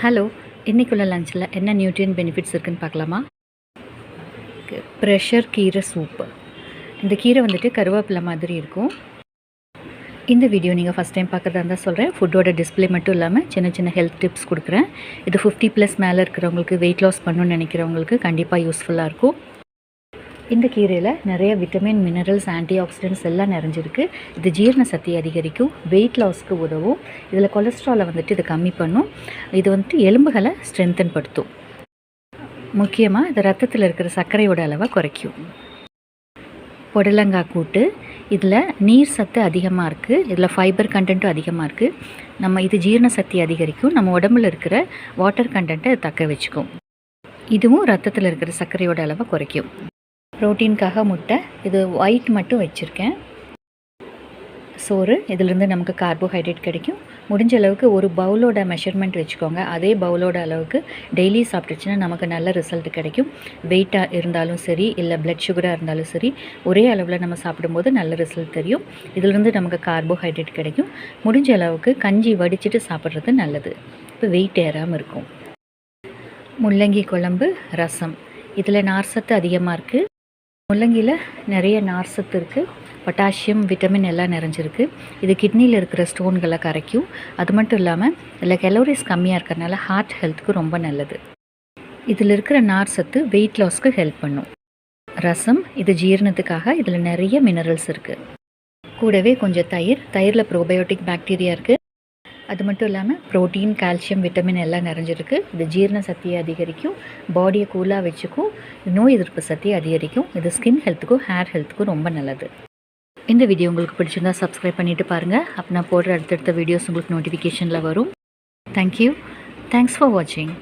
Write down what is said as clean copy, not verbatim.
Hello, இன்றைக்குள்ள லஞ்சில் என்ன நியூட்ரியன் benefits இருக்குதுன்னு பார்க்கலாமா? ப்ரெஷர் கீரை சூப்பு. இந்த கீரை வந்துட்டு கருவேப்பிலை மாதிரி இருக்கும். இந்த வீடியோ நீங்கள் ஃபஸ்ட் டைம் பார்க்குறதா இருந்தால் சொல்கிறேன். ஃபுட்டோட டிஸ்பிளே மட்டும் இல்லாமல் சின்ன சின்ன ஹெல்த் டிப்ஸ் கொடுக்குறேன். இது 50+ மேலே இருக்கிறவங்களுக்கு, வெயிட் லாஸ் பண்ணணும்னு நினைக்கிறவங்களுக்கு கண்டிப்பாக யூஸ்ஃபுல்லாக இருக்கும். இந்த கீரையில் நிறைய விட்டமின், மினரல்ஸ், ஆன்டி ஆக்சிடென்ட்ஸ் எல்லாம் நிறைஞ்சிருக்கு. இது ஜீரண சக்தியை அதிகரிக்கும், வெயிட் லாஸ்க்கு உதவும். இதில் கொலஸ்ட்ராலை வந்துட்டு இது கம்மி பண்ணும். இது வந்துட்டு எலும்புகளை ஸ்ட்ரென்தன் படுத்தும். முக்கியமாக இது ரத்தத்தில் இருக்கிற சர்க்கரையோட அளவை குறைக்கும். புடலங்காய் கூட்டு, இதில் நீர் சத்து அதிகமாக இருக்குது. இதில் ஃபைபர் கண்டென்ட்டும் அதிகமாக இருக்குது. இது ஜீரண சக்தி அதிகரிக்கும். நம்ம உடம்புல இருக்கிற வாட்டர் கண்டென்ட்டை தக்க வச்சுக்கும். இதுவும் ரத்தத்தில் இருக்கிற சர்க்கரையோட அளவை குறைக்கும். ப்ரோட்டீனுக்காக முட்டை, இது ஒயிட் மட்டும் வச்சுருக்கேன். சோறு, இதிலிருந்து நமக்கு கார்போஹைட்ரேட் கிடைக்கும். முடிஞ்ச அளவுக்கு ஒரு பவுலோட மெஷர்மெண்ட் வச்சுக்கோங்க. அதே பவுலோட அளவுக்கு டெய்லி சாப்பிட்டுச்சுன்னா நமக்கு நல்ல ரிசல்ட் கிடைக்கும். வெயிட்டாக இருந்தாலும் சரி, இல்லை பிளட் சுகராக இருந்தாலும் சரி, ஒரே அளவில் நம்ம சாப்பிடும்போது நல்ல ரிசல்ட் தெரியும். இதிலிருந்து நமக்கு கார்போஹைட்ரேட் கிடைக்கும். முடிஞ்ச அளவுக்கு கஞ்சி வடிச்சிட்டு சாப்பிட்றது நல்லது. இப்போ வெயிட் ஏறாமல் இருக்கும். முள்ளங்கி குழம்பு, ரசம், இதில் நார்சத்து அதிகமாக இருக்குது. முள்ளங்கியில் நிறைய நார்சத்து இருக்குது. பொட்டாசியம், விட்டமின் எல்லாம் நிறைஞ்சிருக்கு. இது கிட்னியில் இருக்கிற ஸ்டோன்களை கரைக்கும். அது மட்டும் இல்லாமல் இதில் கலோரிஸ் கம்மியாக இருக்கிறதுனால ஹார்ட் ஹெல்த்துக்கு ரொம்ப நல்லது. இதில் இருக்கிற நார்சத்து வெயிட் லாஸ்க்கு ஹெல்ப் பண்ணும். ரசம், இது ஜீரணத்துக்காக. இதில் நிறைய மினரல்ஸ் இருக்குது. கூடவே கொஞ்சம் தயிரில் ப்ரோபயோட்டிக் பாக்டீரியா இருக்குது. அது மட்டும் இல்லாமல் ப்ரோட்டீன், கால்சியம், விட்டமின் எல்லாம் நிறைஞ்சிருக்கு. இது ஜீரண சக்தியை அதிகரிக்கும், பாடியை கூலாக வச்சுக்கும், நோய் எதிர்ப்பு சக்தியை அதிகரிக்கும். இது ஸ்கின் ஹெல்த்துக்கும் ஹேர் ஹெல்த்துக்கும் ரொம்ப நல்லது. இந்த வீடியோ உங்களுக்கு பிடிச்சிருந்தால் சப்ஸ்கிரைப் பண்ணிவிட்டு பாருங்கள். அப்போ நான் போடுற அடுத்தடுத்த வீடியோஸ் உங்களுக்கு நோட்டிஃபிகேஷனில் வரும். தேங்க்யூ. தேங்க்ஸ் ஃபார் வாட்சிங்.